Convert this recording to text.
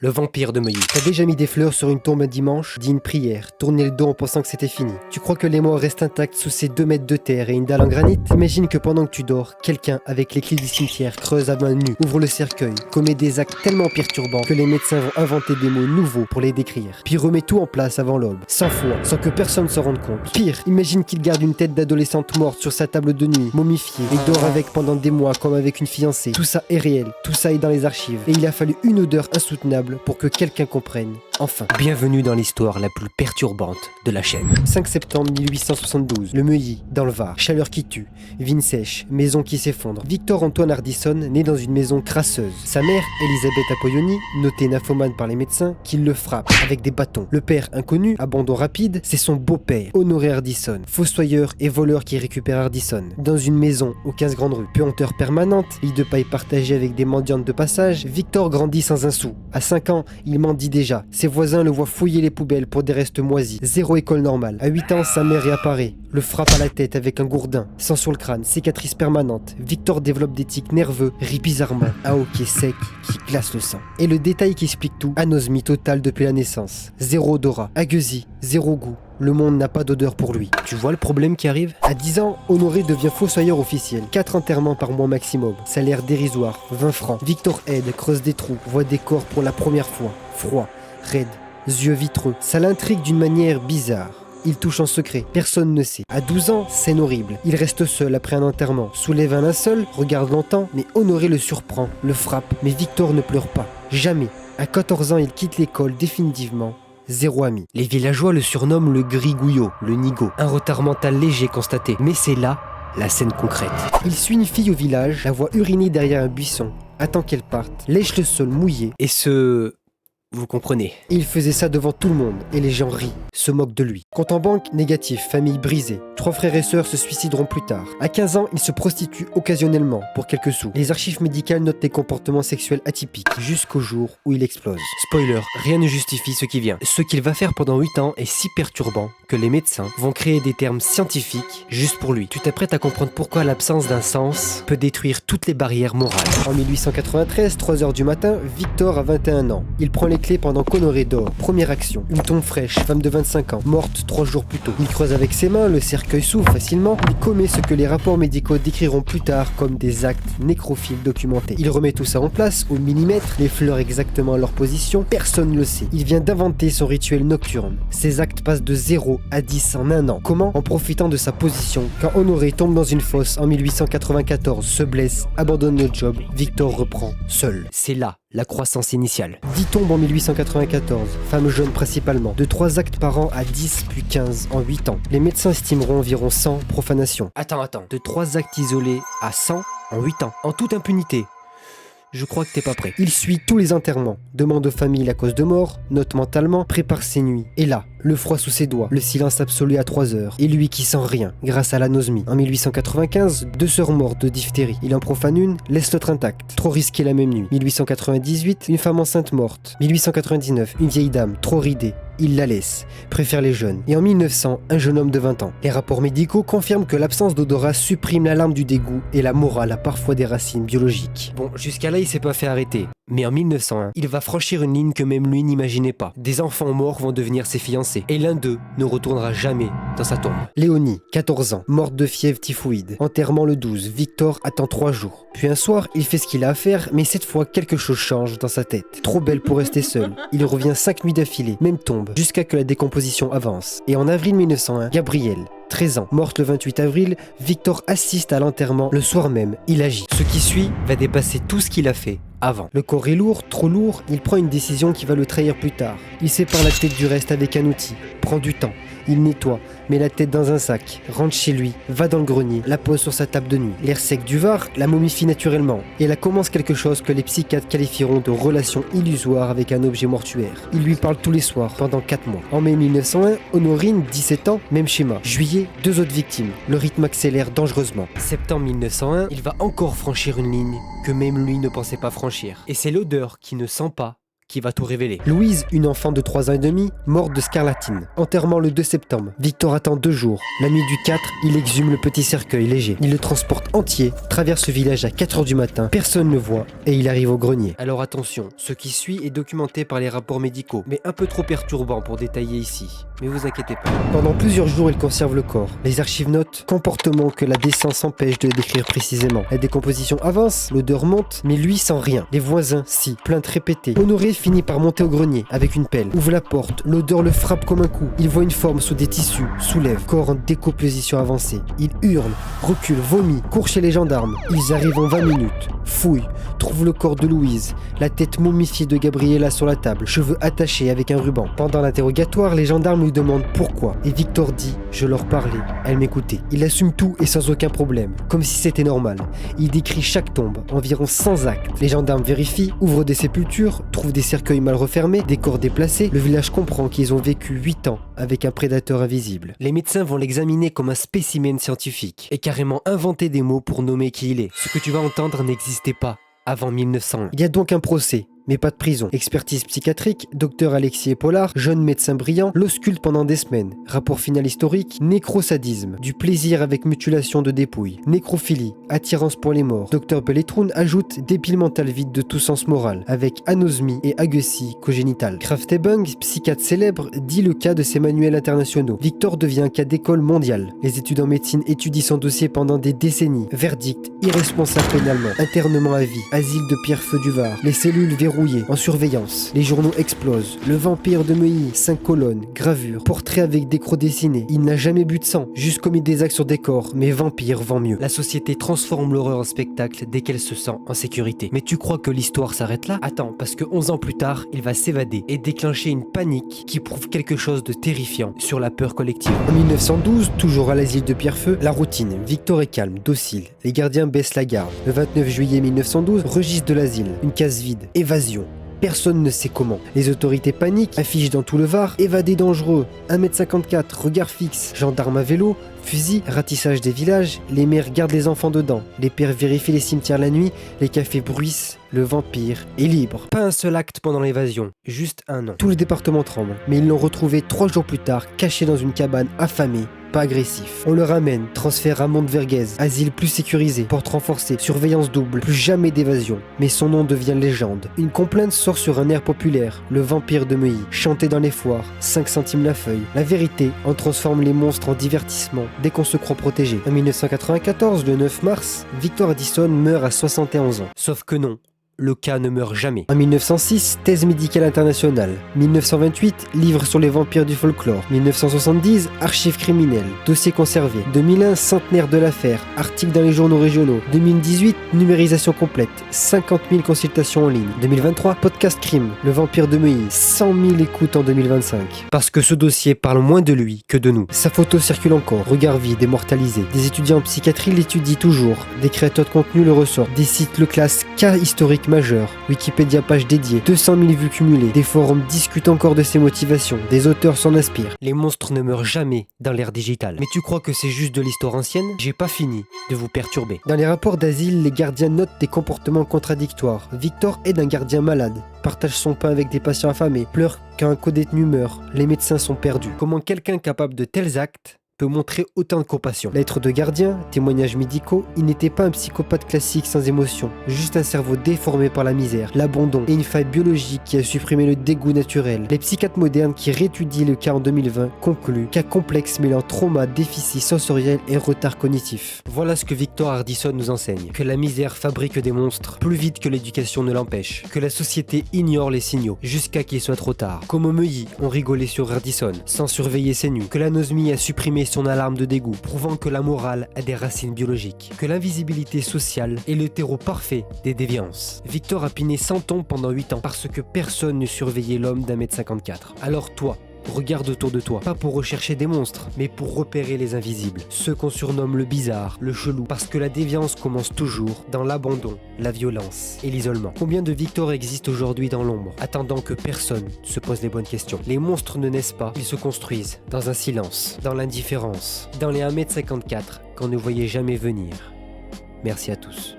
Le vampire de Neuilly. T'as déjà mis des fleurs sur une tombe un dimanche, dit une prière, tourné le dos en pensant que c'était fini. Tu crois que les morts restent intacts sous ces 2 mètres de terre et une dalle en granit? Imagine que pendant que tu dors, quelqu'un avec les clés du cimetière creuse à main nue, ouvre le cercueil, commet des actes tellement perturbants que les médecins vont inventer des mots nouveaux pour les décrire. Puis remet tout en place avant l'aube, sans foi, sans que personne s'en rende compte. Pire, imagine qu'il garde une tête d'adolescente morte sur sa table de nuit, momifiée, et dort avec pendant des mois comme avec une fiancée. Tout ça est réel, tout ça est dans les archives, et il a fallu une odeur insoutenable pour que quelqu'un comprenne. Enfin. Bienvenue dans l'histoire la plus perturbante de la chaîne. 5 septembre 1872, le Neuilly, dans le Var. Chaleur qui tue, vignes sèches, maison qui s'effondre. Victor-Antoine Ardisson naît dans une maison crasseuse. Sa mère, Elisabeth Appolloni, notée nymphomane par les médecins, qui le frappe avec des bâtons. Le père inconnu, abandon rapide, c'est son beau-père, Honoré Ardisson, fossoyeur et voleur qui récupère Ardisson. Dans une maison aux 15 grandes rues, puanteur permanente, lit de paille partagée avec des mendiantes de passage, Victor grandit sans un sou. À 5 ans, il mendie déjà. Ses voisins le voient fouiller les poubelles pour des restes moisis. 0 école normale. À 8 ans, sa mère réapparaît, le frappe à la tête avec un gourdin. Sang sur le crâne, cicatrice permanente. Victor développe des tics nerveux, rit bizarrement. Un hoquet sec qui glace le sang. Et le détail qui explique tout, anosmie totale depuis la naissance. 0 odorat, agueusie, 0 goût. Le monde n'a pas d'odeur pour lui. Tu vois le problème qui arrive? À 10 ans, Honoré devient fossoyeur officiel. 4 enterrements par mois maximum. Salaire dérisoire, 20 francs. Victor aide, creuse des trous, voit des corps pour la première fois. Froid, raide, yeux vitreux. Ça l'intrigue d'une manière bizarre. Il touche en secret, personne ne sait. À 12 ans, scène horrible. Il reste seul après un enterrement. Soulève un linceul, regarde longtemps, mais Honoré le surprend, le frappe. Mais Victor ne pleure pas. Jamais. À 14 ans, il quitte l'école définitivement. 0 ami. Les villageois le surnomment le grigouillot, le nigo. Un retard mental léger constaté. Mais c'est là la scène concrète. Il suit une fille au village, la voit uriner derrière un buisson, attend qu'elle parte, lèche le sol mouillé. Et ce... Vous comprenez. Il faisait ça devant tout le monde, et les gens rient, se moquent de lui. Compte en banque, négatif, famille brisée. 3 frères et sœurs se suicideront plus tard. À 15 ans, il se prostitue occasionnellement, pour quelques sous. Les archives médicales notent des comportements sexuels atypiques, jusqu'au jour où il explose. Spoiler, rien ne justifie ce qui vient. Ce qu'il va faire pendant 8 ans est si perturbant que les médecins vont créer des termes scientifiques juste pour lui. Tu t'apprêtes à comprendre pourquoi l'absence d'un sens peut détruire toutes les barrières morales. En 1893, 3h du matin, Victor a 21 ans. Il prend les clés pendant qu'Honoré dort. Première action, une tombe fraîche, femme de 25 ans, morte 3 jours plus tôt. Il creuse avec ses mains, le cercueil s'ouvre facilement. Il commet ce que les rapports médicaux décriront plus tard comme des actes nécrophiles documentés. Il remet tout ça en place, au millimètre, les fleurs exactement à leur position, personne ne le sait. Il vient d'inventer son rituel nocturne. Ses actes passent de 0 à 10 en un an. Comment? En profitant de sa position. Quand Honoré tombe dans une fosse en 1894, se blesse, abandonne le job, Victor reprend, seul. C'est là la croissance initiale. 10 tombes en 1894, femmes jeunes principalement, de 3 actes par an à 10 puis 15 en 8 ans. Les médecins estimeront environ 100 profanations. Attends, de 3 actes isolés à 100 en 8 ans, en toute impunité. Je crois que t'es pas prêt. Il suit tous les enterrements, demande aux familles la cause de mort, note mentalement, prépare ses nuits. Et là, le froid sous ses doigts, le silence absolu à 3 heures. Et lui qui sent rien, grâce à l'anosmie. En 1895, 2 sœurs mortes de diphtérie. Il en profane une, laisse l'autre intacte. Trop risqué la même nuit. 1898, une femme enceinte morte. 1899, une vieille dame, trop ridée. Il la laisse, préfère les jeunes. Et en 1900, un jeune homme de 20 ans. Les rapports médicaux confirment que l'absence d'odorat supprime l'alarme du dégoût et la morale a parfois des racines biologiques. Bon, jusqu'à là, il s'est pas fait arrêter. Mais en 1901, il va franchir une ligne que même lui n'imaginait pas. Des enfants morts vont devenir ses fiancés. Et l'un d'eux ne retournera jamais dans sa tombe. Léonie, 14 ans, morte de fièvre typhoïde. Enterrement le 12, Victor attend 3 jours. Puis un soir, il fait ce qu'il a à faire, mais cette fois, quelque chose change dans sa tête. Trop belle pour rester seule. Il revient 5 nuits d'affilée, même tombe, jusqu'à que la décomposition avance. Et en avril 1901, Gabrielle, 13 ans, morte le 28 avril, Victor assiste à l'enterrement le soir même. Il agit. Ce qui suit va dépasser tout ce qu'il a fait avant. Le corps est lourd, trop lourd, il prend une décision qui va le trahir plus tard. Il sépare la tête du reste avec un outil, prend du temps. Il nettoie, met la tête dans un sac, rentre chez lui, va dans le grenier, la pose sur sa table de nuit. L'air sec du Var la momifie naturellement. Et là commence quelque chose que les psychiatres qualifieront de relation illusoire avec un objet mortuaire. Il lui parle tous les soirs, pendant 4 mois. En mai 1901, Honorine, 17 ans, même schéma. Juillet, 2 autres victimes. Le rythme accélère dangereusement. Septembre 1901, il va encore franchir une ligne que même lui ne pensait pas franchir. Et c'est l'odeur qui ne sent pas qui va tout révéler. Louise, une enfant de 3 ans et demi, morte de scarlatine. Enterrement le 2 septembre. Victor attend 2 jours. La nuit du 4, il exhume le petit cercueil léger. Il le transporte entier, traverse le village à 4 h du matin, personne ne le voit et il arrive au grenier. Alors attention, ce qui suit est documenté par les rapports médicaux, mais un peu trop perturbant pour détailler ici. Mais vous inquiétez pas. Pendant plusieurs jours, il conserve le corps. Les archives notent comportement que la décence empêche de le décrire précisément. La décomposition avance, l'odeur monte, mais lui sent rien. Les voisins, si, plaintes répétées. Honoré finit par monter au grenier avec une pelle. Ouvre la porte, l'odeur le frappe comme un coup. Il voit une forme sous des tissus, soulève, corps en décomposition avancée. Il hurle, recule, vomit, court chez les gendarmes. Ils arrivent en 20 minutes, fouillent, trouvent le corps de Louise, la tête momifiée de Gabriella sur la table, cheveux attachés avec un ruban. Pendant l'interrogatoire, les gendarmes lui demandent pourquoi. Et Victor dit « Je leur parlais, elle m'écoutait ». Il assume tout et sans aucun problème, comme si c'était normal. Il décrit chaque tombe, environ 100 actes. Les gendarmes vérifient, ouvrent des sépultures, trouvent des cercueils mal refermés, des corps déplacés. Le village comprend qu'ils ont vécu 8 ans avec un prédateur invisible. Les médecins vont l'examiner comme un spécimen scientifique et carrément inventer des mots pour nommer qui il est. Ce que tu vas entendre n'existait pas avant 1901. Il y a donc un procès, mais pas de prison. Expertise psychiatrique, docteur Alexis Epaulard, jeune médecin brillant, l'ausculte pendant des semaines. Rapport final historique, nécrosadisme, du plaisir avec mutilation de dépouilles, nécrophilie, attirance pour les morts. Docteur Pelletroun ajoute dépile mental vide de tout sens moral, avec anosmie et agueusie congénitale. Kraftebung, psychiatre célèbre, dit le cas de ses manuels internationaux. Victor devient un cas d'école mondial. Les études en médecine étudient son dossier pendant des décennies. Verdict, irresponsable pénalement, internement à vie, asile de Pierrefeu du Var, les cellules verrouillées, en surveillance. Les journaux explosent. Le vampire de Neuilly, 5 colonnes, gravures, portrait avec des crocs dessinés. Il n'a jamais bu de sang, juste commis des actes sur des corps, mais vampire vend mieux. La société transforme l'horreur en spectacle dès qu'elle se sent en sécurité. Mais tu crois que l'histoire s'arrête là? Attends, parce que 11 ans plus tard, il va s'évader et déclencher une panique qui prouve quelque chose de terrifiant sur la peur collective. En 1912, toujours à l'asile de Pierrefeu, la routine. Victor est calme, docile. Les gardiens baissent la garde. Le 29 juillet 1912, registre de l'asile. Une case vide. Évasion. Personne ne sait comment. Les autorités paniquent, affichent dans tout le Var, évadé dangereux, 1,54 m, regard fixe, gendarme à vélo, fusil, ratissage des villages, les mères gardent les enfants dedans, les pères vérifient les cimetières la nuit, les cafés bruissent, le vampire est libre. Pas un seul acte pendant l'évasion, juste un an. Tout le département tremble, mais ils l'ont retrouvé 3 jours plus tard, caché dans une cabane affamée, pas agressif. On le ramène, transfert à Monteverguez, asile plus sécurisé, porte renforcée, surveillance double, plus jamais d'évasion. Mais son nom devient légende. Une complainte sort sur un air populaire, le vampire de Neuilly, chanté dans les foires, 5 centimes la feuille. La vérité, on transforme les monstres en divertissement dès qu'on se croit protégé. En 1994, le 9 mars, Victor Addison meurt à 71 ans. Sauf que non. Le cas ne meurt jamais. En 1906, thèse médicale internationale. 1928, livre sur les vampires du folklore. 1970, archives criminelles, dossier conservé. 2001, centenaire de l'affaire, article dans les journaux régionaux. 2018, numérisation complète, 50 000 consultations en ligne. 2023, podcast crime, le vampire de Neuilly, 100 000 écoutes en 2025. Parce que ce dossier parle moins de lui que de nous. Sa photo circule encore, regard vide, immortalisé. Des étudiants en psychiatrie l'étudient toujours. Des créateurs de contenu le ressortent. Des sites le classent cas historique majeur, Wikipédia page dédiée, 200 000 vues cumulées, des forums discutent encore de ses motivations, des auteurs s'en inspirent. Les monstres ne meurent jamais dans l'ère digitale. Mais tu crois que c'est juste de l'histoire ancienne? J'ai pas fini de vous perturber. Dans les rapports d'asile, les gardiens notent des comportements contradictoires. Victor aide un gardien malade, partage son pain avec des patients affamés, pleure quand un co-détenu meurt, les médecins sont perdus. Comment quelqu'un capable de tels actes peut montrer autant de compassion? Lettres de gardien, témoignages médicaux, il n'était pas un psychopathe classique sans émotion, juste un cerveau déformé par la misère, l'abandon et une faille biologique qui a supprimé le dégoût naturel. Les psychiatres modernes qui réétudient le cas en 2020 concluent cas complexe mêlant trauma, déficit sensoriel et retard cognitif. Voilà ce que Victor Addison nous enseigne, que la misère fabrique des monstres plus vite que l'éducation ne l'empêche, que la société ignore les signaux jusqu'à qu'il soit trop tard. Comme au Neuilly, on rigolait sur Addison sans surveiller ses nues, que l'anosmie a supprimé son alarme de dégoût, prouvant que la morale a des racines biologiques, que l'invisibilité sociale est le terreau parfait des déviances. Victor a piné 100 tombes pendant 8 ans parce que personne ne surveillait l'homme d'1,54 m. Alors toi, regarde autour de toi, pas pour rechercher des monstres, mais pour repérer les invisibles, ceux qu'on surnomme le bizarre, le chelou, parce que la déviance commence toujours dans l'abandon, la violence et l'isolement. Combien de Victor existent aujourd'hui dans l'ombre, attendant que personne se pose les bonnes questions? Les monstres ne naissent pas, ils se construisent, dans un silence, dans l'indifférence, dans les 1,54 m qu'on ne voyait jamais venir. Merci à tous.